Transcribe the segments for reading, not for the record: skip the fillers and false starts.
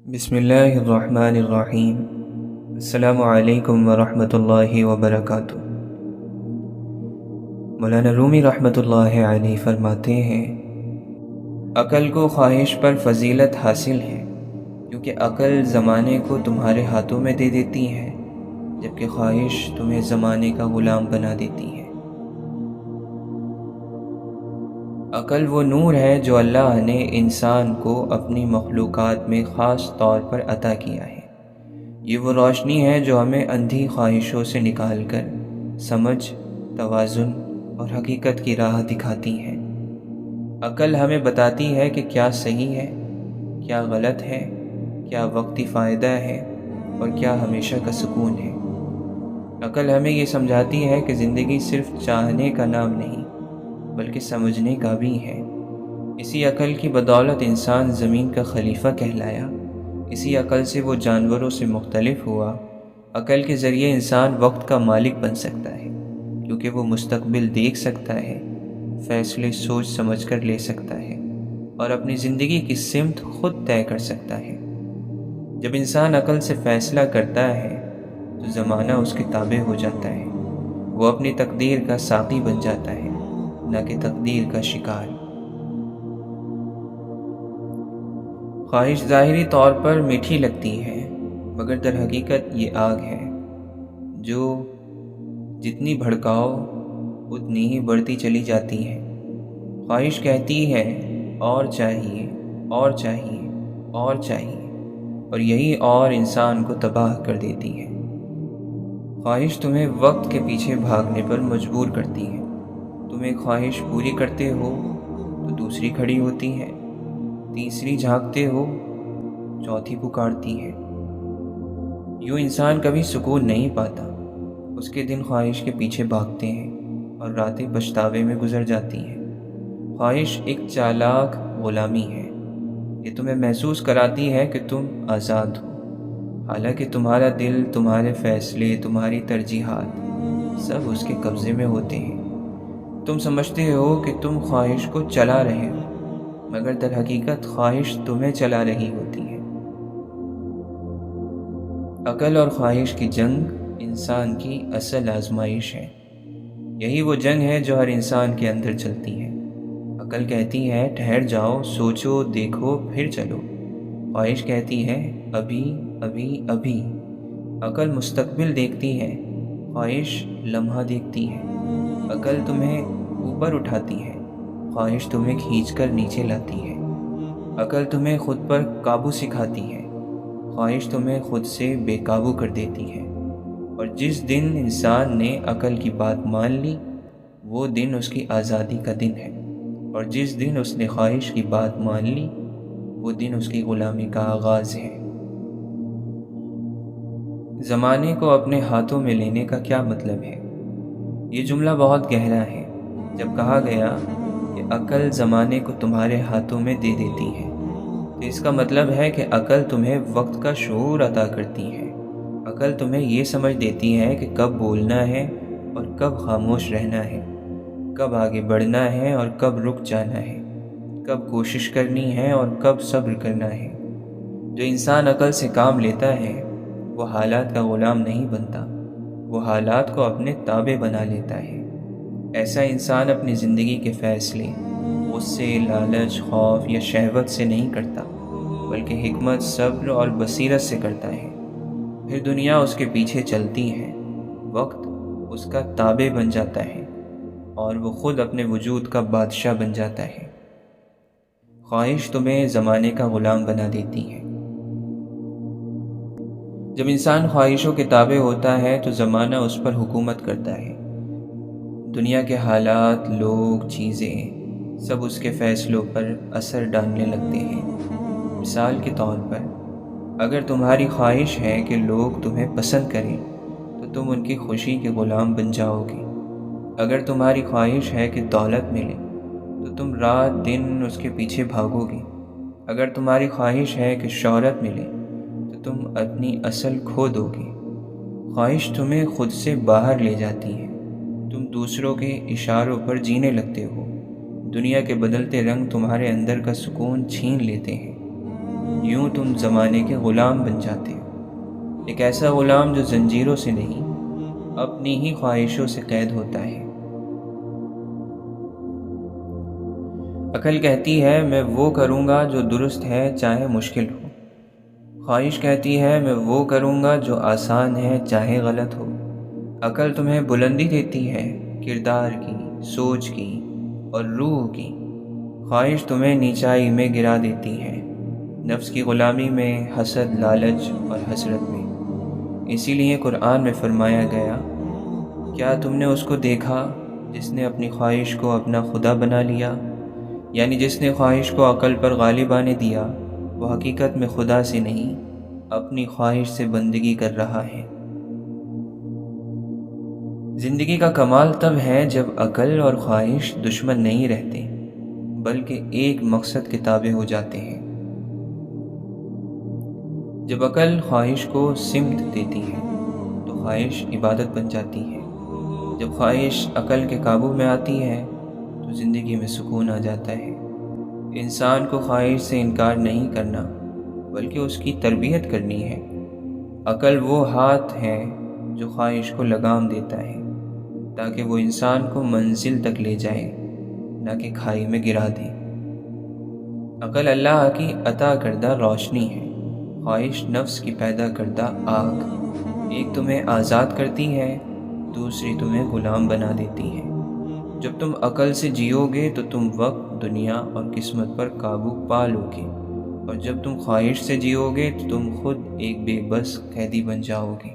بسم اللہ الرحمن الرحیم۔ السلام علیکم ورحمۃ اللہ وبرکاتہ۔ مولانا رومی رحمۃ اللہ علیہ فرماتے ہیں، عقل کو خواہش پر فضیلت حاصل ہے، کیونکہ عقل زمانے کو تمہارے ہاتھوں میں دے دیتی ہے، جبکہ خواہش تمہیں زمانے کا غلام بنا دیتی ہے۔ عقل وہ نور ہے جو اللہ نے انسان کو اپنی مخلوقات میں خاص طور پر عطا کیا ہے۔ یہ وہ روشنی ہے جو ہمیں اندھی خواہشوں سے نکال کر سمجھ، توازن اور حقیقت کی راہ دکھاتی ہے۔ عقل ہمیں بتاتی ہے کہ کیا صحیح ہے، کیا غلط ہے، کیا وقتی فائدہ ہے اور کیا ہمیشہ کا سکون ہے۔ عقل ہمیں یہ سمجھاتی ہے کہ زندگی صرف چاہنے کا نام نہیں بلکہ سمجھنے کا بھی ہے۔ اسی عقل کی بدولت انسان زمین کا خلیفہ کہلایا، اسی عقل سے وہ جانوروں سے مختلف ہوا۔ عقل کے ذریعے انسان وقت کا مالک بن سکتا ہے، کیونکہ وہ مستقبل دیکھ سکتا ہے، فیصلے سوچ سمجھ کر لے سکتا ہے اور اپنی زندگی کی سمت خود طے کر سکتا ہے۔ جب انسان عقل سے فیصلہ کرتا ہے تو زمانہ اس کے تابع ہو جاتا ہے، وہ اپنی تقدیر کا ساقی بن جاتا ہے، نہ کہ تقدیر کا شکار۔ خواہش ظاہری طور پر میٹھی لگتی ہے، مگر در حقیقت یہ آگ ہے جو جتنی بھڑکاؤ اتنی ہی بڑھتی چلی جاتی ہے۔ خواہش کہتی ہے اور چاہیے اور چاہیے اور چاہیے، اور یہی اور انسان کو تباہ کر دیتی ہے۔ خواہش تمہیں وقت کے پیچھے بھاگنے پر مجبور کرتی ہے۔ تم ایک خواہش پوری کرتے ہو تو دوسری کھڑی ہوتی ہے، تیسری جھانکتے ہو، چوتھی پکارتی ہے۔ یوں انسان کبھی سکون نہیں پاتا۔ اس کے دن خواہش کے پیچھے بھاگتے ہیں اور راتیں پچھتاوے میں گزر جاتی ہیں۔ خواہش ایک چالاک غلامی ہے۔ یہ تمہیں محسوس کراتی ہے کہ تم آزاد ہو، حالانکہ تمہارا دل، تمہارے فیصلے، تمہاری ترجیحات سب اس کے قبضے میں ہوتے ہیں۔ تم سمجھتے ہو کہ تم خواہش کو چلا رہے ہو، مگر در حقیقت خواہش تمہیں چلا رہی ہوتی ہے۔ عقل اور خواہش کی جنگ انسان کی اصل آزمائش ہے۔ یہی وہ جنگ ہے جو ہر انسان کے اندر چلتی ہے۔ عقل کہتی ہے ٹھہر جاؤ، سوچو، دیکھو، پھر چلو۔ خواہش کہتی ہے ابھی ابھی ابھی۔ عقل مستقبل دیکھتی ہے، خواہش لمحہ دیکھتی ہے۔ عقل تمہیں اوپر اٹھاتی ہے، خواہش تمہیں کھینچ کر نیچے لاتی ہے۔ عقل تمہیں خود پر قابو سکھاتی ہے، خواہش تمہیں خود سے بے قابو کر دیتی ہے۔ اور جس دن انسان نے عقل کی بات مان لی، وہ دن اس کی آزادی کا دن ہے، اور جس دن اس نے خواہش کی بات مان لی، وہ دن اس کی غلامی کا آغاز ہے۔ زمانے کو اپنے ہاتھوں میں لینے کا کیا مطلب ہے؟ یہ جملہ بہت گہرا ہے۔ جب کہا گیا کہ عقل زمانے کو تمہارے ہاتھوں میں دے دیتی ہے، تو اس کا مطلب ہے کہ عقل تمہیں وقت کا شعور عطا کرتی ہے۔ عقل تمہیں یہ سمجھ دیتی ہے کہ کب بولنا ہے اور کب خاموش رہنا ہے، کب آگے بڑھنا ہے اور کب رک جانا ہے، کب کوشش کرنی ہے اور کب صبر کرنا ہے۔ جو انسان عقل سے کام لیتا ہے وہ حالات کا غلام نہیں بنتا، وہ حالات کو اپنے تابع بنا لیتا ہے۔ ایسا انسان اپنی زندگی کے فیصلے غصے، لالچ، خوف یا شہوت سے نہیں کرتا، بلکہ حکمت، صبر اور بصیرت سے کرتا ہے۔ پھر دنیا اس کے پیچھے چلتی ہے، وقت اس کا تابع بن جاتا ہے اور وہ خود اپنے وجود کا بادشاہ بن جاتا ہے۔ خواہش تمہیں زمانے کا غلام بنا دیتی ہے۔ جب انسان خواہشوں کے تابع ہوتا ہے تو زمانہ اس پر حکومت کرتا ہے۔ دنیا کے حالات، لوگ، چیزیں سب اس کے فیصلوں پر اثر ڈالنے لگتے ہیں۔ مثال کے طور پر، اگر تمہاری خواہش ہے کہ لوگ تمہیں پسند کریں تو تم ان کی خوشی کے غلام بن جاؤ گے۔ اگر تمہاری خواہش ہے کہ دولت ملے تو تم رات دن اس کے پیچھے بھاگو گے۔ اگر تمہاری خواہش ہے کہ شہرت ملے تو تم اپنی اصل کھو دو گے۔ خواہش تمہیں خود سے باہر لے جاتی ہے، تم دوسروں کے اشاروں پر جینے لگتے ہو، دنیا کے بدلتے رنگ تمہارے اندر کا سکون چھین لیتے ہیں۔ یوں تم زمانے کے غلام بن جاتے ہو، ایک ایسا غلام جو زنجیروں سے نہیں اپنی ہی خواہشوں سے قید ہوتا ہے۔ عقل کہتی ہے میں وہ کروں گا جو درست ہے چاہے مشکل ہو، خواہش کہتی ہے میں وہ کروں گا جو آسان ہے چاہے غلط ہو۔ عقل تمہیں بلندی دیتی ہے کردار کی، سوچ کی اور روح کی، خواہش تمہیں نیچائی میں گرا دیتی ہے، نفس کی غلامی میں، حسد، لالچ اور حسرت میں۔ اسی لیے قرآن میں فرمایا گیا، کیا تم نے اس کو دیکھا جس نے اپنی خواہش کو اپنا خدا بنا لیا؟ یعنی جس نے خواہش کو عقل پر غالب آنے دیا، وہ حقیقت میں خدا سے نہیں اپنی خواہش سے بندگی کر رہا ہے۔ زندگی کا کمال تب ہے جب عقل اور خواہش دشمن نہیں رہتے بلکہ ایک مقصد کے تابع ہو جاتے ہیں۔ جب عقل خواہش کو سمت دیتی ہے تو خواہش عبادت بن جاتی ہے، جب خواہش عقل کے قابو میں آتی ہے تو زندگی میں سکون آ جاتا ہے۔ انسان کو خواہش سے انکار نہیں کرنا بلکہ اس کی تربیت کرنی ہے۔ عقل وہ ہاتھ ہے جو خواہش کو لگام دیتا ہے تاکہ وہ انسان کو منزل تک لے جائے، نہ کہ کھائی میں گرا دے۔ عقل اللہ کی عطا کردہ روشنی ہے، خواہش نفس کی پیدا کردہ آگ۔ ایک تمہیں آزاد کرتی ہے، دوسری تمہیں غلام بنا دیتی ہے۔ جب تم عقل سے جیو گے تو تم وقت، دنیا اور قسمت پر قابو پا لو گے، اور جب تم خواہش سے جیو گے تو تم خود ایک بے بس قیدی بن جاؤ گے۔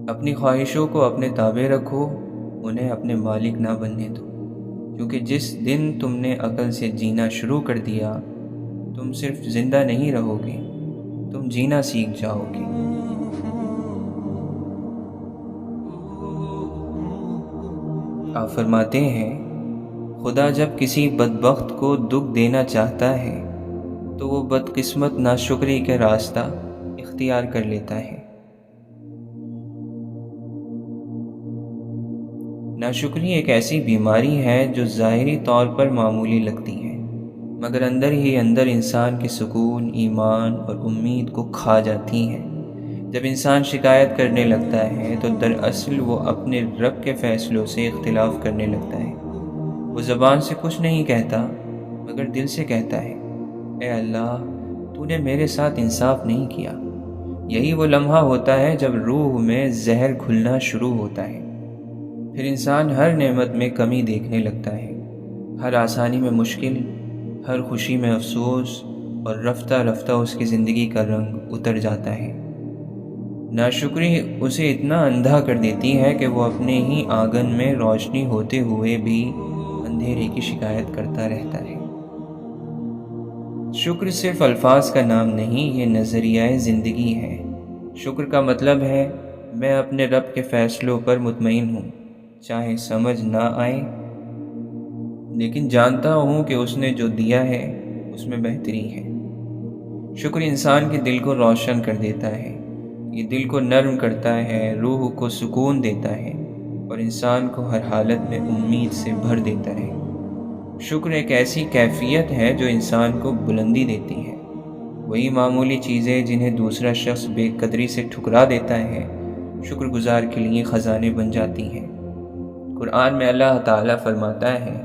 اپنی خواہشوں کو اپنے تابع رکھو، انہیں اپنے مالک نہ بننے دو، کیونکہ جس دن تم نے عقل سے جینا شروع کر دیا، تم صرف زندہ نہیں رہو گے، تم جینا سیکھ جاؤ گے۔ آپ فرماتے ہیں، خدا جب کسی بدبخت کو دکھ دینا چاہتا ہے تو وہ بدقسمت ناشکری کا راستہ اختیار کر لیتا ہے۔ ناشکری ایک ایسی بیماری ہے جو ظاہری طور پر معمولی لگتی ہے، مگر اندر ہی اندر انسان کے سکون، ایمان اور امید کو کھا جاتی ہے۔ جب انسان شکایت کرنے لگتا ہے تو دراصل وہ اپنے رب کے فیصلوں سے اختلاف کرنے لگتا ہے۔ وہ زبان سے کچھ نہیں کہتا مگر دل سے کہتا ہے، اے اللہ، تو نے میرے ساتھ انصاف نہیں کیا۔ یہی وہ لمحہ ہوتا ہے جب روح میں زہر گھلنا شروع ہوتا ہے۔ پھر انسان ہر نعمت میں کمی دیکھنے لگتا ہے، ہر آسانی میں مشکل، ہر خوشی میں افسوس، اور رفتہ رفتہ اس کی زندگی کا رنگ اتر جاتا ہے۔ ناشکری اسے اتنا اندھا کر دیتی ہے کہ وہ اپنے ہی آنگن میں روشنی ہوتے ہوئے بھی اندھیرے کی شکایت کرتا رہتا ہے۔ شکر صرف الفاظ کا نام نہیں، یہ نظریہ زندگی ہے۔ شکر کا مطلب ہے میں اپنے رب کے فیصلوں پر مطمئن ہوں، چاہے سمجھ نہ آئے، لیکن جانتا ہوں کہ اس نے جو دیا ہے اس میں بہتری ہے۔ شکر انسان کے دل کو روشن کر دیتا ہے، یہ دل کو نرم کرتا ہے، روح کو سکون دیتا ہے اور انسان کو ہر حالت میں امید سے بھر دیتا ہے۔ شکر ایک ایسی کیفیت ہے جو انسان کو بلندی دیتی ہے۔ وہی معمولی چیزیں جنہیں دوسرا شخص بے قدری سے ٹھکرا دیتا ہے، شکر گزار کے لیے خزانے بن جاتی ہیں۔ قرآن میں اللہ تعالیٰ فرماتا ہے،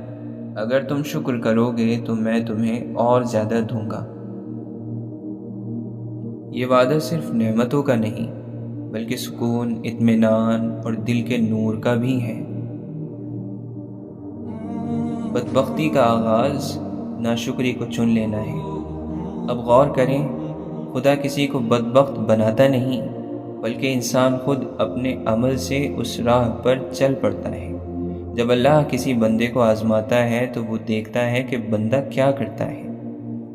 اگر تم شکر کرو گے تو میں تمہیں اور زیادہ دوں گا۔ یہ وعدہ صرف نعمتوں کا نہیں بلکہ سکون، اطمینان اور دل کے نور کا بھی ہے۔ بدبختی کا آغاز ناشکری کو چن لینا ہے۔ اب غور کریں، خدا کسی کو بدبخت بناتا نہیں بلکہ انسان خود اپنے عمل سے اس راہ پر چل پڑتا ہے۔ جب اللہ کسی بندے کو آزماتا ہے تو وہ دیکھتا ہے کہ بندہ کیا کرتا ہے،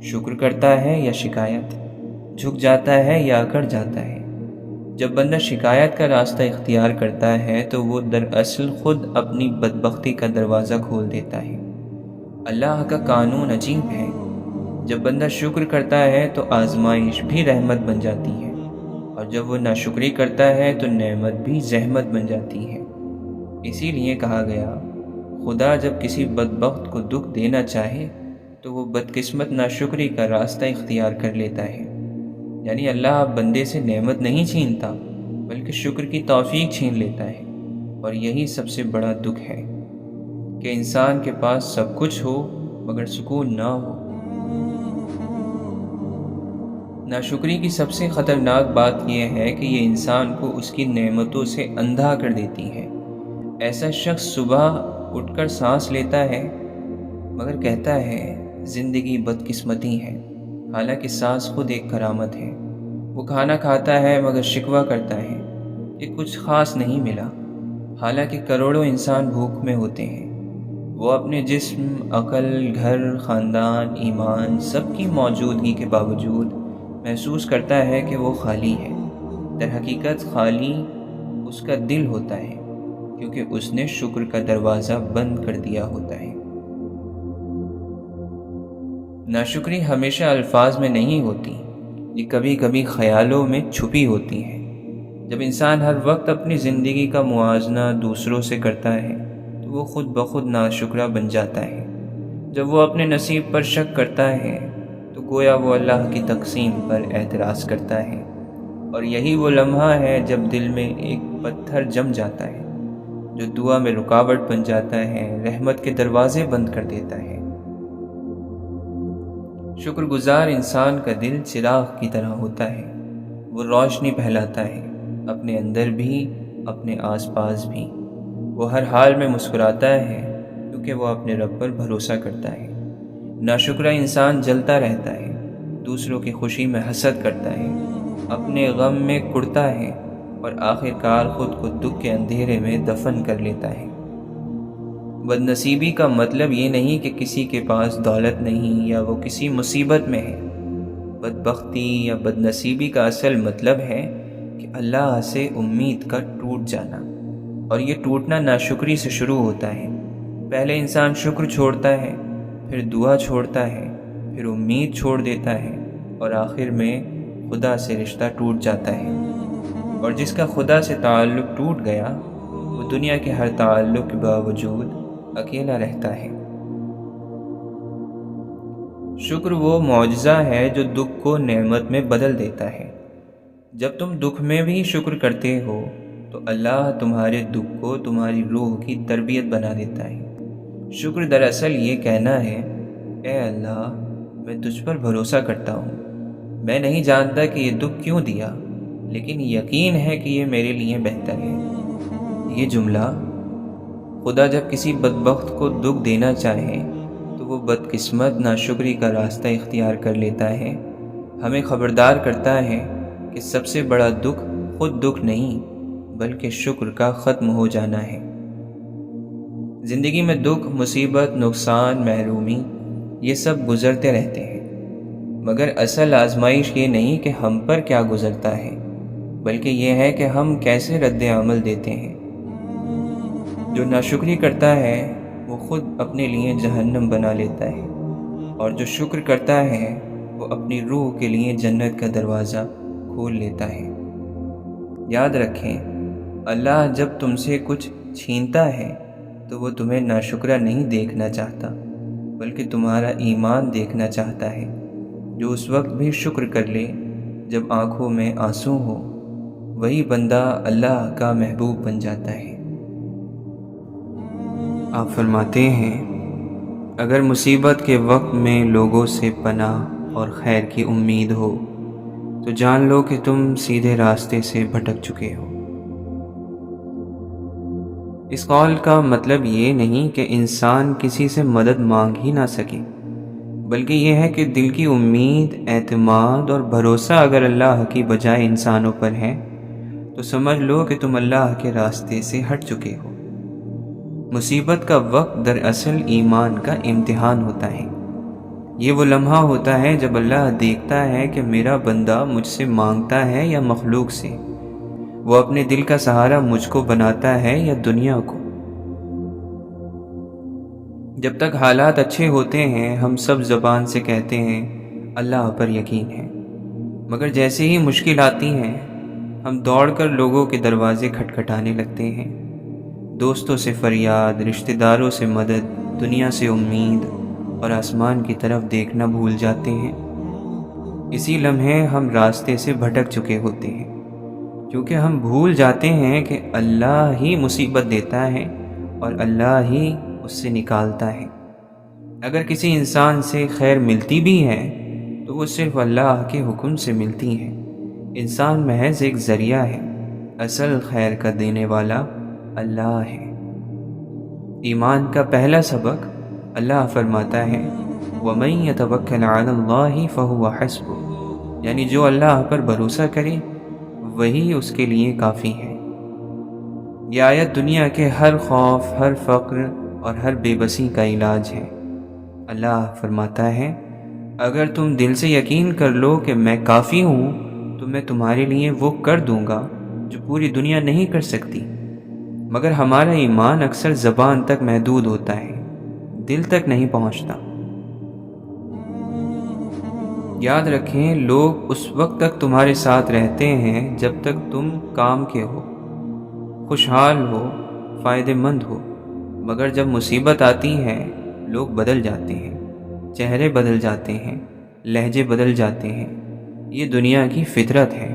شکر کرتا ہے یا شکایت، جھک جاتا ہے یا اکڑ جاتا ہے۔ جب بندہ شکایت کا راستہ اختیار کرتا ہے تو وہ دراصل خود اپنی بدبختی کا دروازہ کھول دیتا ہے۔ اللہ کا قانون عجیب ہے، جب بندہ شکر کرتا ہے تو آزمائش بھی رحمت بن جاتی ہے، اور جب وہ ناشکری کرتا ہے تو نعمت بھی زحمت بن جاتی ہے۔ اسی لیے کہا گیا، خدا جب کسی بدبخت کو دکھ دینا چاہے تو وہ بدقسمت ناشکری کا راستہ اختیار کر لیتا ہے۔ یعنی اللہ بندے سے نعمت نہیں چھینتا بلکہ شکر کی توفیق چھین لیتا ہے، اور یہی سب سے بڑا دکھ ہے کہ انسان کے پاس سب کچھ ہو مگر سکون نہ ہو۔ ناشکری کی سب سے خطرناک بات یہ ہے کہ یہ انسان کو اس کی نعمتوں سے اندھا کر دیتی ہے۔ ایسا شخص صبح اٹھ کر سانس لیتا ہے مگر کہتا ہے زندگی بدقسمتی ہے، حالانکہ سانس خود ایک کرامت ہے۔ وہ کھانا کھاتا ہے مگر شکوہ کرتا ہے کہ کچھ خاص نہیں ملا، حالانکہ کروڑوں انسان بھوک میں ہوتے ہیں۔ وہ اپنے جسم، عقل، گھر، خاندان، ایمان سب کی موجودگی کے باوجود محسوس کرتا ہے کہ وہ خالی ہے۔ در حقیقت خالی اس کا دل ہوتا ہے، کیونکہ اس نے شکر کا دروازہ بند کر دیا ہوتا ہے۔ ناشکری ہمیشہ الفاظ میں نہیں ہوتی، یہ کبھی کبھی خیالوں میں چھپی ہوتی ہے۔ جب انسان ہر وقت اپنی زندگی کا موازنہ دوسروں سے کرتا ہے تو وہ خود بخود ناشکرا بن جاتا ہے۔ جب وہ اپنے نصیب پر شک کرتا ہے تو گویا وہ اللہ کی تقسیم پر اعتراض کرتا ہے، اور یہی وہ لمحہ ہے جب دل میں ایک پتھر جم جاتا ہے جو دعا میں رکاوٹ بن جاتا ہے، رحمت کے دروازے بند کر دیتا ہے۔ شکر گزار انسان کا دل چراغ کی طرح ہوتا ہے، وہ روشنی پھیلاتا ہے، اپنے اندر بھی اپنے آس پاس بھی۔ وہ ہر حال میں مسکراتا ہے کیونکہ وہ اپنے رب پر بھروسہ کرتا ہے۔ ناشکرا انسان جلتا رہتا ہے، دوسروں کی خوشی میں حسد کرتا ہے، اپنے غم میں کڑتا ہے، اور آخر کار خود کو دکھ کے اندھیرے میں دفن کر لیتا ہے۔ بدنصیبی کا مطلب یہ نہیں کہ کسی کے پاس دولت نہیں یا وہ کسی مصیبت میں ہے۔ بدبختی یا بدنصیبی کا اصل مطلب ہے کہ اللہ سے امید کا ٹوٹ جانا، اور یہ ٹوٹنا ناشکری سے شروع ہوتا ہے۔ پہلے انسان شکر چھوڑتا ہے، پھر دعا چھوڑتا ہے، پھر امید چھوڑ دیتا ہے، اور آخر میں خدا سے رشتہ ٹوٹ جاتا ہے۔ اور جس کا خدا سے تعلق ٹوٹ گیا وہ دنیا کے ہر تعلق کے باوجود اکیلا رہتا ہے۔ شکر وہ معجزہ ہے جو دکھ کو نعمت میں بدل دیتا ہے۔ جب تم دکھ میں بھی شکر کرتے ہو تو اللہ تمہارے دکھ کو تمہاری روح کی تربیت بنا دیتا ہے۔ شکر دراصل یہ کہنا ہے، اے اللہ میں تجھ پر بھروسہ کرتا ہوں، میں نہیں جانتا کہ یہ دکھ کیوں دیا، لیکن یقین ہے کہ یہ میرے لیے بہتر ہے۔ یہ جملہ خدا جب کسی بدبخت کو دکھ دینا چاہے تو وہ بدقسمت ناشکری کا راستہ اختیار کر لیتا ہے، ہمیں خبردار کرتا ہے کہ سب سے بڑا دکھ خود دکھ نہیں بلکہ شکر کا ختم ہو جانا ہے۔ زندگی میں دکھ، مصیبت، نقصان، محرومی یہ سب گزرتے رہتے ہیں، مگر اصل آزمائش یہ نہیں کہ ہم پر کیا گزرتا ہے بلکہ یہ ہے کہ ہم کیسے رد عمل دیتے ہیں۔ جو ناشکری کرتا ہے وہ خود اپنے لیے جہنم بنا لیتا ہے، اور جو شکر کرتا ہے وہ اپنی روح کے لیے جنت کا دروازہ کھول لیتا ہے۔ یاد رکھیں، اللہ جب تم سے کچھ چھینتا ہے تو وہ تمہیں ناشکرا نہیں دیکھنا چاہتا بلکہ تمہارا ایمان دیکھنا چاہتا ہے۔ جو اس وقت بھی شکر کر لے جب آنکھوں میں آنسو ہو، وہی بندہ اللہ کا محبوب بن جاتا ہے۔ آپ فرماتے ہیں، اگر مصیبت کے وقت میں لوگوں سے پناہ اور خیر کی امید ہو تو جان لو کہ تم سیدھے راستے سے بھٹک چکے ہو۔ اس قول کا مطلب یہ نہیں کہ انسان کسی سے مدد مانگ ہی نہ سکے، بلکہ یہ ہے کہ دل کی امید، اعتماد اور بھروسہ اگر اللہ کی بجائے انسانوں پر ہے تو سمجھ لو کہ تم اللہ کے راستے سے ہٹ چکے ہو۔ مصیبت کا وقت دراصل ایمان کا امتحان ہوتا ہے۔ یہ وہ لمحہ ہوتا ہے جب اللہ دیکھتا ہے کہ میرا بندہ مجھ سے مانگتا ہے یا مخلوق سے، وہ اپنے دل کا سہارا مجھ کو بناتا ہے یا دنیا کو۔ جب تک حالات اچھے ہوتے ہیں ہم سب زبان سے کہتے ہیں اللہ پر یقین ہے، مگر جیسے ہی مشکل آتی ہیں ہم دوڑ کر لوگوں کے دروازے کھٹکھٹانے لگتے ہیں، دوستوں سے فریاد، رشتہ داروں سے مدد، دنیا سے امید، اور آسمان کی طرف دیکھنا بھول جاتے ہیں۔ اسی لمحے ہم راستے سے بھٹک چکے ہوتے ہیں، کیونکہ ہم بھول جاتے ہیں کہ اللہ ہی مصیبت دیتا ہے اور اللہ ہی اس سے نکالتا ہے۔ اگر کسی انسان سے خیر ملتی بھی ہے تو وہ صرف اللہ کے حکم سے ملتی ہے۔ انسان محض ایک ذریعہ ہے، اصل خیر کا دینے والا اللہ ہے۔ ایمان کا پہلا سبق اللہ فرماتا ہے وَمَن يَتَوَكَّلْ عَلَى اللَّهِ فَهُوَ حَسْبُهُ، یعنی جو اللہ پر بھروسہ کرے وہی اس کے لیے کافی ہے۔ یہ آیت دنیا کے ہر خوف، ہر فقر اور ہر بے بسی کا علاج ہے۔ اللہ فرماتا ہے اگر تم دل سے یقین کر لو کہ میں کافی ہوں تو میں تمہارے لیے وہ کر دوں گا جو پوری دنیا نہیں کر سکتی۔ مگر ہمارا ایمان اکثر زبان تک محدود ہوتا ہے، دل تک نہیں پہنچتا۔ یاد رکھیں، لوگ اس وقت تک تمہارے ساتھ رہتے ہیں جب تک تم کام کے ہو، خوشحال ہو، فائدہ مند ہو، مگر جب مصیبت آتی ہے لوگ بدل جاتے ہیں، چہرے بدل جاتے ہیں، لہجے بدل جاتے ہیں۔ یہ دنیا کی فطرت ہے۔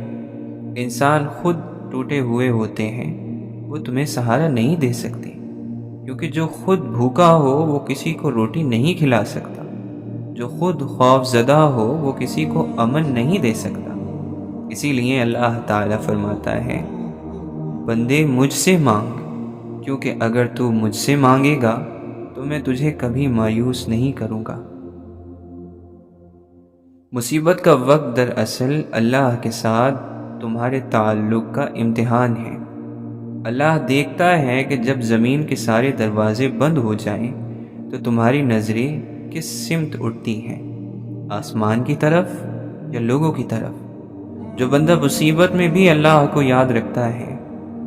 انسان خود ٹوٹے ہوئے ہوتے ہیں، وہ تمہیں سہارا نہیں دے سکتے، کیونکہ جو خود بھوکا ہو وہ کسی کو روٹی نہیں کھلا سکتا، جو خود خوف زدہ ہو وہ کسی کو امن نہیں دے سکتا۔ اسی لیے اللہ تعالیٰ فرماتا ہے بندے مجھ سے مانگ، کیونکہ اگر تو مجھ سے مانگے گا تو میں تجھے کبھی مایوس نہیں کروں گا۔ مصیبت کا وقت دراصل اللہ کے ساتھ تمہارے تعلق کا امتحان ہے۔ اللہ دیکھتا ہے کہ جب زمین کے سارے دروازے بند ہو جائیں تو تمہاری نظریں کس سمت اٹھتی ہیں، آسمان کی طرف یا لوگوں کی طرف۔ جو بندہ مصیبت میں بھی اللہ کو یاد رکھتا ہے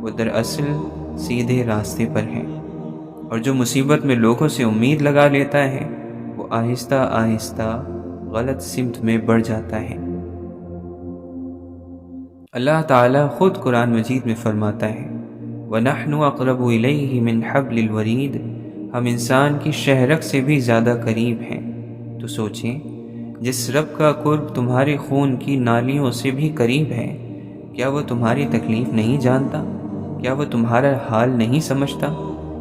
وہ دراصل سیدھے راستے پر ہے، اور جو مصیبت میں لوگوں سے امید لگا لیتا ہے وہ آہستہ آہستہ غلط سمت میں بڑھ جاتا ہے۔ اللہ تعالیٰ خود قرآن مجید میں فرماتا ہے وَنَحْنُ أَقْرَبُ إِلَيْهِ مِنْ حَبْلِ الْوَرِيدِ، ہم انسان کی شہرک سے بھی زیادہ قریب ہیں۔ تو سوچیں، جس رب کا قرب تمہارے خون کی نالیوں سے بھی قریب ہے، کیا وہ تمہاری تکلیف نہیں جانتا؟ کیا وہ تمہارا حال نہیں سمجھتا؟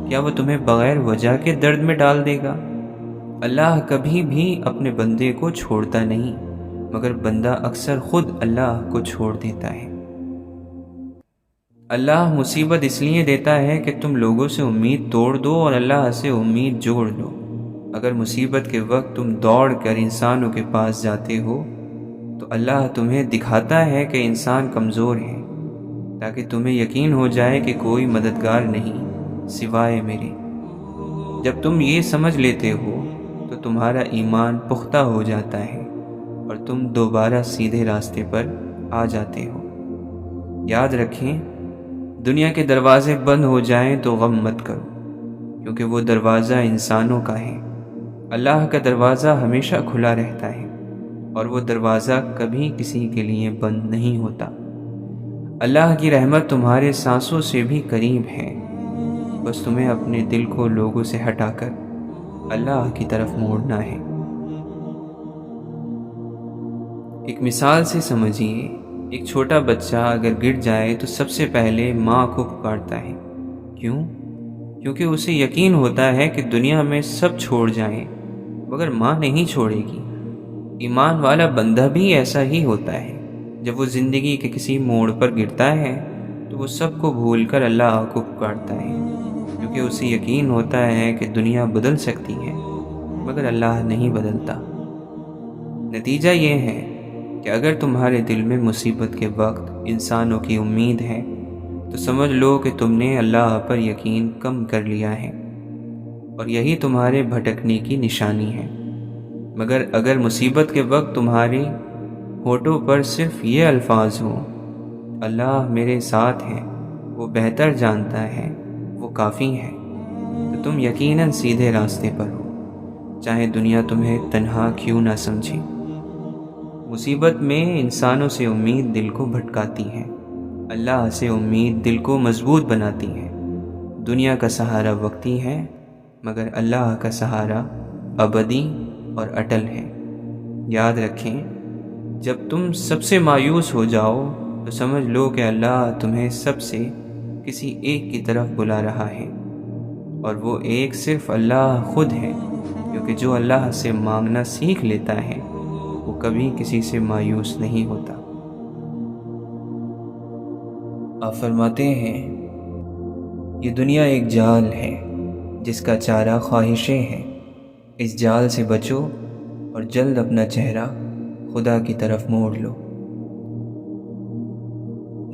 کیا وہ تمہیں بغیر وجہ کے درد میں ڈال دے گا؟ اللہ کبھی بھی اپنے بندے کو چھوڑتا نہیں، مگر بندہ اکثر خود اللہ کو چھوڑ دیتا ہے۔ اللہ مصیبت اس لیے دیتا ہے کہ تم لوگوں سے امید توڑ دو اور اللہ سے امید جوڑ لو۔ اگر مصیبت کے وقت تم دوڑ کر انسانوں کے پاس جاتے ہو تو اللہ تمہیں دکھاتا ہے کہ انسان کمزور ہے، تاکہ تمہیں یقین ہو جائے کہ کوئی مددگار نہیں سوائے میرے۔ جب تم یہ سمجھ لیتے ہو تو تمہارا ایمان پختہ ہو جاتا ہے اور تم دوبارہ سیدھے راستے پر آ جاتے ہو۔ یاد رکھیں، دنیا کے دروازے بند ہو جائیں تو غم مت کرو، کیونکہ وہ دروازہ انسانوں کا ہے۔ اللہ کا دروازہ ہمیشہ کھلا رہتا ہے اور وہ دروازہ کبھی کسی کے لیے بند نہیں ہوتا۔ اللہ کی رحمت تمہارے سانسوں سے بھی قریب ہے، بس تمہیں اپنے دل کو لوگوں سے ہٹا کر اللہ کی طرف موڑنا ہے۔ ایک مثال سے سمجھیے، ایک چھوٹا بچہ اگر گر جائے تو سب سے پہلے ماں کو پکارتا ہے۔ کیوں؟ کیونکہ اسے یقین ہوتا ہے کہ دنیا میں سب چھوڑ جائیں مگر ماں نہیں چھوڑے گی۔ ایمان والا بندہ بھی ایسا ہی ہوتا ہے۔ جب وہ زندگی کے کسی موڑ پر گرتا ہے تو وہ سب کو بھول کر اللہ کو پکارتا ہے، کیونکہ اسے یقین ہوتا ہے کہ دنیا بدل سکتی ہے مگر اللہ نہیں بدلتا۔ نتیجہ یہ ہے کہ اگر تمہارے دل میں مصیبت کے وقت انسانوں کی امید ہے تو سمجھ لو کہ تم نے اللہ پر یقین کم کر لیا ہے، اور یہی تمہارے بھٹکنے کی نشانی ہے۔ مگر اگر مصیبت کے وقت تمہارے ہونٹوں پر صرف یہ الفاظ ہوں اللہ میرے ساتھ ہے، وہ بہتر جانتا ہے، وہ کافی ہے، تو تم یقیناً سیدھے راستے پر ہو، چاہے دنیا تمہیں تنہا کیوں نہ سمجھے۔ مصیبت میں انسانوں سے امید دل کو بھٹکاتی ہے، اللہ سے امید دل کو مضبوط بناتی ہے۔ دنیا کا سہارا وقتی ہے مگر اللہ کا سہارا ابدی اور اٹل ہیں۔ یاد رکھیں، جب تم سب سے مایوس ہو جاؤ تو سمجھ لو کہ اللہ تمہیں سب سے کسی ایک کی طرف بلا رہا ہے، اور وہ ایک صرف اللہ خود ہے، کیونکہ جو اللہ سے مانگنا سیکھ لیتا ہے وہ کبھی کسی سے مایوس نہیں ہوتا۔ آپ فرماتے ہیں، یہ دنیا ایک جال ہے جس کا چارہ خواہشیں ہیں، اس جال سے بچو اور جلد اپنا چہرہ خدا کی طرف موڑ لو۔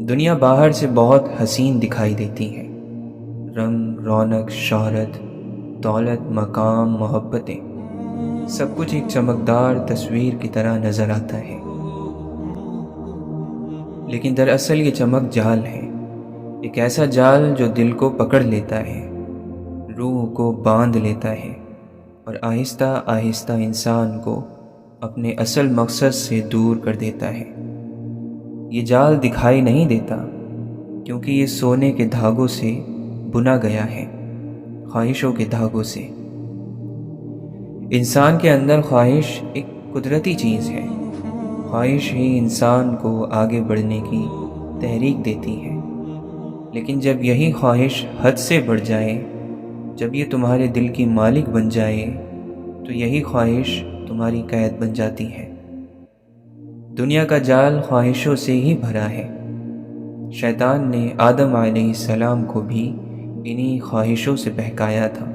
دنیا باہر سے بہت حسین دکھائی دیتی ہے، رنگ، رونق، شہرت، دولت، مقام، محبتیں، سب کچھ ایک چمکدار تصویر کی طرح نظر آتا ہے، لیکن دراصل یہ چمک جال ہے، ایک ایسا جال جو دل کو پکڑ لیتا ہے، روح کو باندھ لیتا ہے اور آہستہ آہستہ انسان کو اپنے اصل مقصد سے دور کر دیتا ہے۔ یہ جال دکھائی نہیں دیتا کیونکہ یہ سونے کے دھاگوں سے بنا گیا ہے، خواہشوں کے دھاگوں سے۔ انسان کے اندر خواہش ایک قدرتی چیز ہے، خواہش ہی انسان کو آگے بڑھنے کی تحریک دیتی ہے، لیکن جب یہی خواہش حد سے بڑھ جائے، جب یہ تمہارے دل کی مالک بن جائے، تو یہی خواہش تمہاری قید بن جاتی ہے۔ دنیا کا جال خواہشوں سے ہی بھرا ہے۔ شیطان نے آدم علیہ السلام کو بھی انہی خواہشوں سے بہکایا تھا۔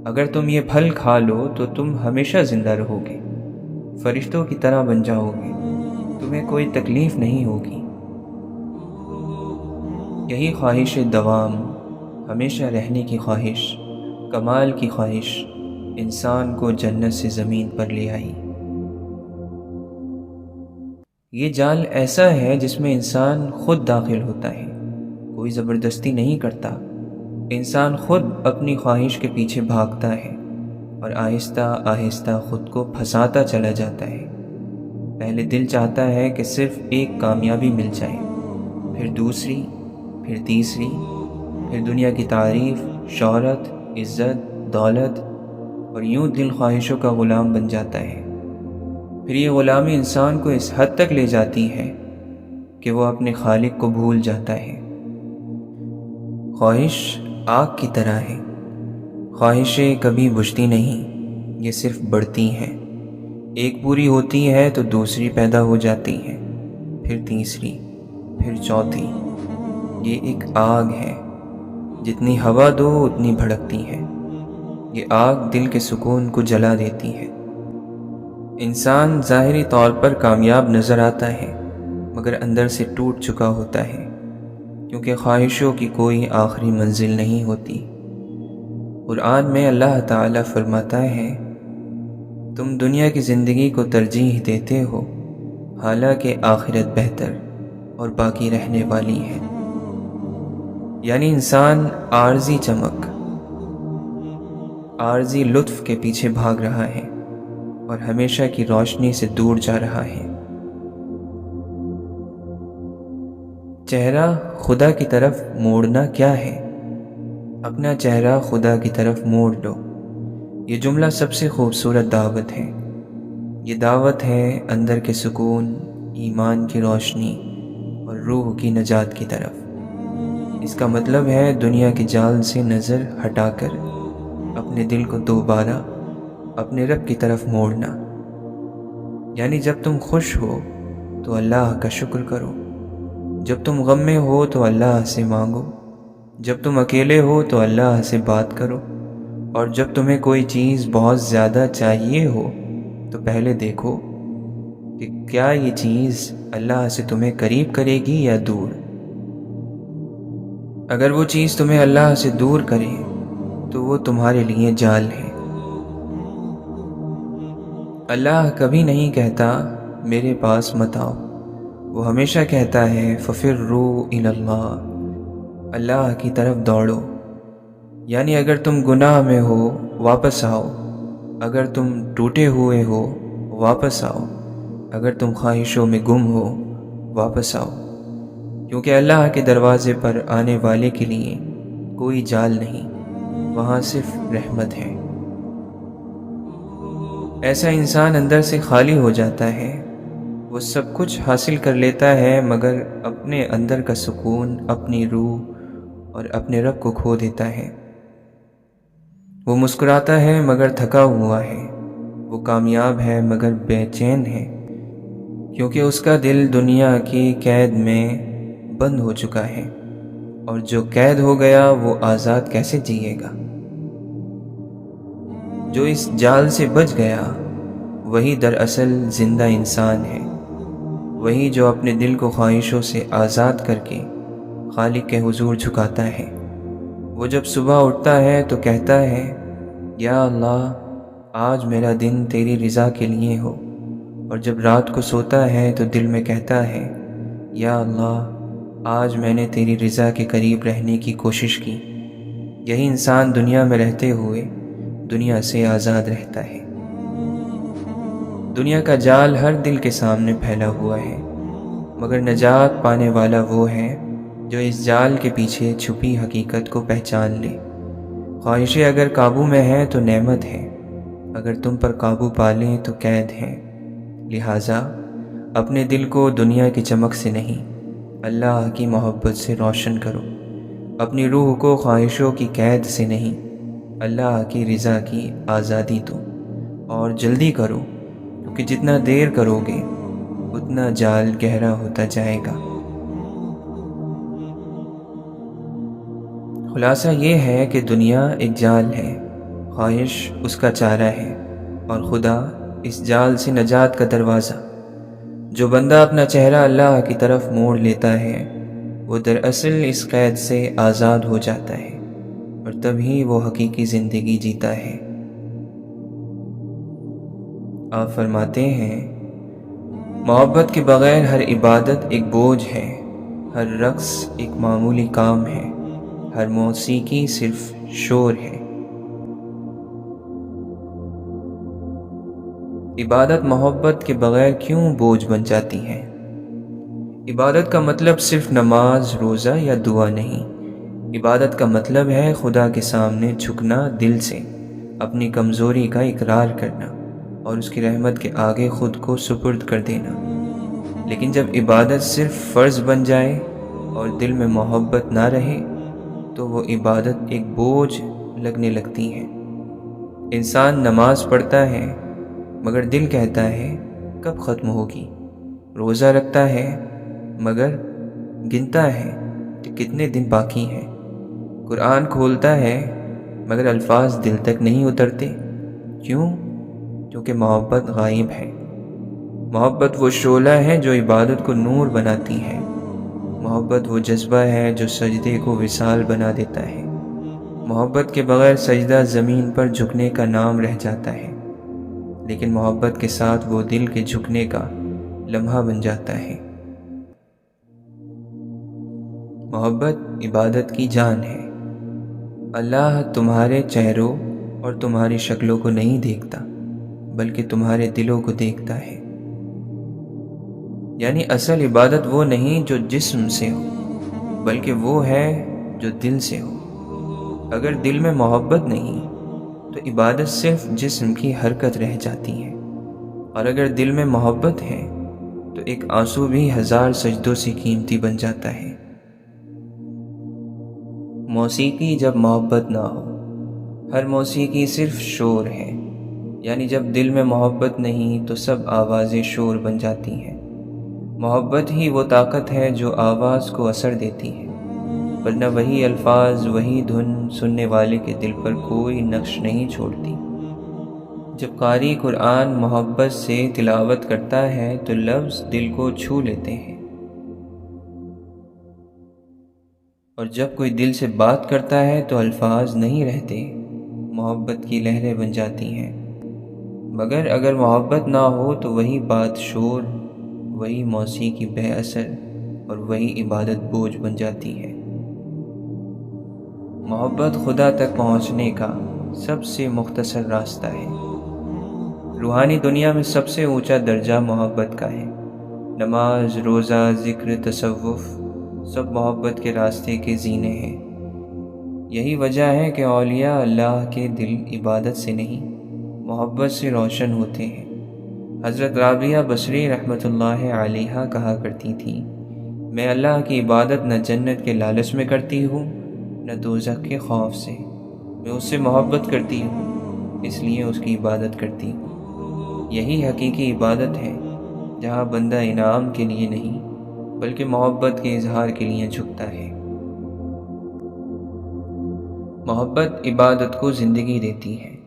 اگر تم یہ پھل کھا لو تو تم ہمیشہ زندہ رہو گے، فرشتوں کی طرح بن جاؤ گے، تمہیں کوئی تکلیف نہیں ہوگی۔ یہی خواہش دوام، ہمیشہ رہنے کی خواہش، کمال کی خواہش انسان کو جنت سے زمین پر لے آئی۔ یہ جال ایسا ہے جس میں انسان خود داخل ہوتا ہے، کوئی زبردستی نہیں کرتا، انسان خود اپنی خواہش کے پیچھے بھاگتا ہے اور آہستہ آہستہ خود کو پھنساتا چلا جاتا ہے۔ پہلے دل چاہتا ہے کہ صرف ایک کامیابی مل جائے، پھر دوسری، پھر تیسری، پھر دنیا کی تعریف، شہرت، عزت، دولت، اور یوں دل خواہشوں کا غلام بن جاتا ہے۔ پھر یہ غلامی انسان کو اس حد تک لے جاتی ہے کہ وہ اپنے خالق کو بھول جاتا ہے۔ خواہش آگ کی طرح ہے، خواہشیں کبھی بجھتی نہیں، یہ صرف بڑھتی ہیں۔ ایک پوری ہوتی ہے تو دوسری پیدا ہو جاتی ہے، پھر تیسری، پھر چوتھی۔ یہ ایک آگ ہے، جتنی ہوا دو اتنی بھڑکتی ہے۔ یہ آگ دل کے سکون کو جلا دیتی ہے۔ انسان ظاہری طور پر کامیاب نظر آتا ہے، مگر اندر سے ٹوٹ چکا ہوتا ہے، کیونکہ خواہشوں کی کوئی آخری منزل نہیں ہوتی۔ قرآن میں اللہ تعالیٰ فرماتا ہے، تم دنیا کی زندگی کو ترجیح دیتے ہو، حالانکہ آخرت بہتر اور باقی رہنے والی ہے۔ یعنی انسان عارضی چمک، عارضی لطف کے پیچھے بھاگ رہا ہے اور ہمیشہ کی روشنی سے دور جا رہا ہے۔ چہرہ خدا کی طرف موڑنا کیا ہے؟ اپنا چہرہ خدا کی طرف موڑ لو۔ یہ جملہ سب سے خوبصورت دعوت ہے۔ یہ دعوت ہے اندر کے سکون، ایمان کی روشنی اور روح کی نجات کی طرف۔ اس کا مطلب ہے دنیا کے جال سے نظر ہٹا کر اپنے دل کو دوبارہ اپنے رب کی طرف موڑنا۔ یعنی جب تم خوش ہو تو اللہ کا شکر کرو، جب تم غم میں ہو تو اللہ سے مانگو، جب تم اکیلے ہو تو اللہ سے بات کرو، اور جب تمہیں کوئی چیز بہت زیادہ چاہیے ہو تو پہلے دیکھو کہ کیا یہ چیز اللہ سے تمہیں قریب کرے گی یا دور۔ اگر وہ چیز تمہیں اللہ سے دور کرے تو وہ تمہارے لیے جال ہے۔ اللہ کبھی نہیں کہتا میرے پاس مت آؤ، وہ ہمیشہ کہتا ہے ففروا الی اللہ، اللہ کی طرف دوڑو۔ یعنی اگر تم گناہ میں ہو واپس آؤ، اگر تم ٹوٹے ہوئے ہو واپس آؤ، اگر تم خواہشوں میں گم ہو واپس آؤ، کیونکہ اللہ کے دروازے پر آنے والے کے لیے کوئی جال نہیں، وہاں صرف رحمت ہے۔ ایسا انسان اندر سے خالی ہو جاتا ہے، وہ سب کچھ حاصل کر لیتا ہے مگر اپنے اندر کا سکون، اپنی روح اور اپنے رب کو کھو دیتا ہے۔ وہ مسکراتا ہے مگر تھکا ہوا ہے، وہ کامیاب ہے مگر بے چین ہے، کیونکہ اس کا دل دنیا کی قید میں بند ہو چکا ہے، اور جو قید ہو گیا وہ آزاد کیسے جیے گا؟ جو اس جال سے بچ گیا وہی دراصل زندہ انسان ہے، وہی جو اپنے دل کو خواہشوں سے آزاد کر کے خالق کے حضور جھکاتا ہے۔ وہ جب صبح اٹھتا ہے تو کہتا ہے، یا اللہ آج میرا دن تیری رضا کے لیے ہو، اور جب رات کو سوتا ہے تو دل میں کہتا ہے، یا اللہ آج میں نے تیری رضا کے قریب رہنے کی کوشش کی۔ یہی انسان دنیا میں رہتے ہوئے دنیا سے آزاد رہتا ہے۔ دنیا کا جال ہر دل کے سامنے پھیلا ہوا ہے، مگر نجات پانے والا وہ ہے جو اس جال کے پیچھے چھپی حقیقت کو پہچان لے۔ خواہشیں اگر قابو میں ہیں تو نعمت ہے، اگر تم پر قابو پا لیں تو قید ہے۔ لہٰذا اپنے دل کو دنیا کی چمک سے نہیں، اللہ کی محبت سے روشن کرو۔ اپنی روح کو خواہشوں کی قید سے نہیں، اللہ کی رضا کی آزادی دو، اور جلدی کرو، کیونکہ جتنا دیر کرو گے اتنا جال گہرا ہوتا جائے گا۔ خلاصہ یہ ہے کہ دنیا ایک جال ہے، خواہش اس کا چارہ ہے، اور خدا اس جال سے نجات کا دروازہ۔ جو بندہ اپنا چہرہ اللہ کی طرف موڑ لیتا ہے وہ دراصل اس قید سے آزاد ہو جاتا ہے، اور تبھی وہ حقیقی زندگی جیتا ہے۔ آپ فرماتے ہیں، محبت کے بغیر ہر عبادت ایک بوجھ ہے، ہر رقص ایک معمولی کام ہے، ہر موسیقی صرف شور ہے۔ عبادت محبت کے بغیر کیوں بوجھ بن جاتی ہے؟ عبادت کا مطلب صرف نماز، روزہ یا دعا نہیں۔ عبادت کا مطلب ہے خدا کے سامنے جھکنا، دل سے اپنی کمزوری کا اقرار کرنا، اور اس کی رحمت کے آگے خود کو سپرد کر دینا۔ لیکن جب عبادت صرف فرض بن جائے اور دل میں محبت نہ رہے تو وہ عبادت ایک بوجھ لگنے لگتی ہے۔ انسان نماز پڑھتا ہے مگر دل کہتا ہے کب ختم ہوگی، روزہ رکھتا ہے مگر گنتا ہے کہ کتنے دن باقی ہیں، قرآن کھولتا ہے مگر الفاظ دل تک نہیں اترتے۔ کیوں؟ کیونکہ محبت غائب ہے۔ محبت وہ شعلہ ہے جو عبادت کو نور بناتی ہے، محبت وہ جذبہ ہے جو سجدے کو وصال بنا دیتا ہے۔ محبت کے بغیر سجدہ زمین پر جھکنے کا نام رہ جاتا ہے، لیکن محبت کے ساتھ وہ دل کے جھکنے کا لمحہ بن جاتا ہے۔ محبت عبادت کی جان ہے۔ اللہ تمہارے چہروں اور تمہاری شکلوں کو نہیں دیکھتا بلکہ تمہارے دلوں کو دیکھتا ہے۔ یعنی اصل عبادت وہ نہیں جو جسم سے ہو، بلکہ وہ ہے جو دل سے ہو۔ اگر دل میں محبت نہیں تو عبادت صرف جسم کی حرکت رہ جاتی ہے، اور اگر دل میں محبت ہے تو ایک آنسو بھی 1000 سجدوں سے قیمتی بن جاتا ہے۔ موسیقی جب محبت نہ ہو، ہر موسیقی صرف شور ہے، یعنی جب دل میں محبت نہیں تو سب آوازیں شور بن جاتی ہیں۔ محبت ہی وہ طاقت ہے جو آواز کو اثر دیتی ہے، ورنہ وہی الفاظ، وہی دھن سننے والے کے دل پر کوئی نقش نہیں چھوڑتی۔ جب قاری قرآن محبت سے تلاوت کرتا ہے تو لفظ دل کو چھو لیتے ہیں، اور جب کوئی دل سے بات کرتا ہے تو الفاظ نہیں رہتے، محبت کی لہریں بن جاتی ہیں۔ مگر اگر محبت نہ ہو تو وہی بات شور، وہی موسیقی بے اثر، اور وہی عبادت بوجھ بن جاتی ہے۔ محبت خدا تک پہنچنے کا سب سے مختصر راستہ ہے۔ روحانی دنیا میں سب سے اونچا درجہ محبت کا ہے۔ نماز، روزہ، ذکر، تصوف سب محبت کے راستے کے زینے ہیں۔ یہی وجہ ہے کہ اولیاء اللہ کے دل عبادت سے نہیں، محبت سے روشن ہوتے ہیں۔ حضرت رابعہ بصری رحمۃ اللہ علیہا کہا کرتی تھیں، میں اللہ کی عبادت نہ جنت کے لالچ میں کرتی ہوں نہ دوزخ کے خوف سے، میں اس سے محبت کرتی ہوں اس لیے اس کی عبادت کرتی ہوں۔ یہی حقیقی عبادت ہے جہاں بندہ انعام کے لیے نہیں بلکہ محبت کے اظہار کے لیے جھکتا ہے۔ محبت عبادت کو زندگی دیتی ہے۔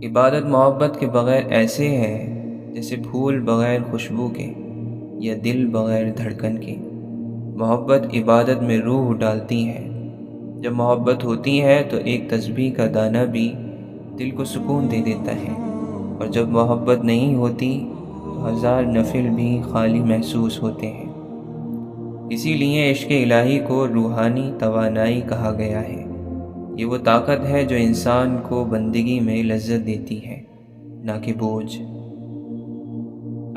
عبادت محبت کے بغیر ایسے ہے جیسے پھول بغیر خوشبو کے یا دل بغیر دھڑکن کے۔ محبت عبادت میں روح ڈالتی ہے۔ جب محبت ہوتی ہے تو ایک تسبیح کا دانہ بھی دل کو سکون دے دیتا ہے، اور جب محبت نہیں ہوتی تو ہزار نفل بھی خالی محسوس ہوتے ہیں۔ اسی لیے عشق الہی کو روحانی توانائی کہا گیا ہے۔ یہ وہ طاقت ہے جو انسان کو بندگی میں لذت دیتی ہے، نہ کہ بوجھ۔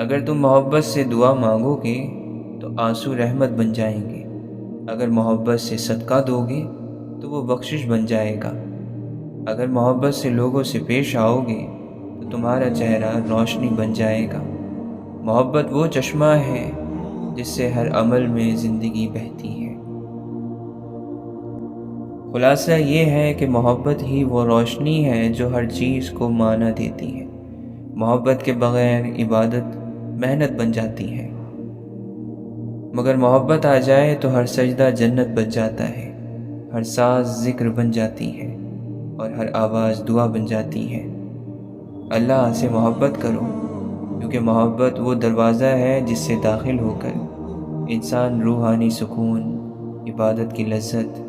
اگر تم محبت سے دعا مانگو گے تو آنسو رحمت بن جائیں گے، اگر محبت سے صدقہ دو گے تو وہ بخشش بن جائے گا، اگر محبت سے لوگوں سے پیش آؤ گے تو تمہارا چہرہ روشنی بن جائے گا۔ محبت وہ چشمہ ہے جس سے ہر عمل میں زندگی بہتی ہے۔ خلاصہ یہ ہے کہ محبت ہی وہ روشنی ہے جو ہر چیز کو معنی دیتی ہے۔ محبت کے بغیر عبادت محنت بن جاتی ہے، مگر محبت آ جائے تو ہر سجدہ جنت بن جاتا ہے، ہر ساز ذکر بن جاتی ہے اور ہر آواز دعا بن جاتی ہے۔ اللہ سے محبت کرو، کیونکہ محبت وہ دروازہ ہے جس سے داخل ہو کر انسان روحانی سکون، عبادت کی لذت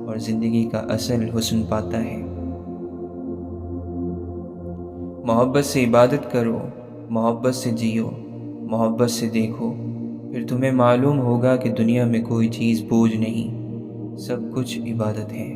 اور زندگی کا اصل حسن پاتا ہے۔ محبت سے عبادت کرو، محبت سے جیو، محبت سے دیکھو، پھر تمہیں معلوم ہوگا کہ دنیا میں کوئی چیز بوجھ نہیں، سب کچھ عبادت ہے۔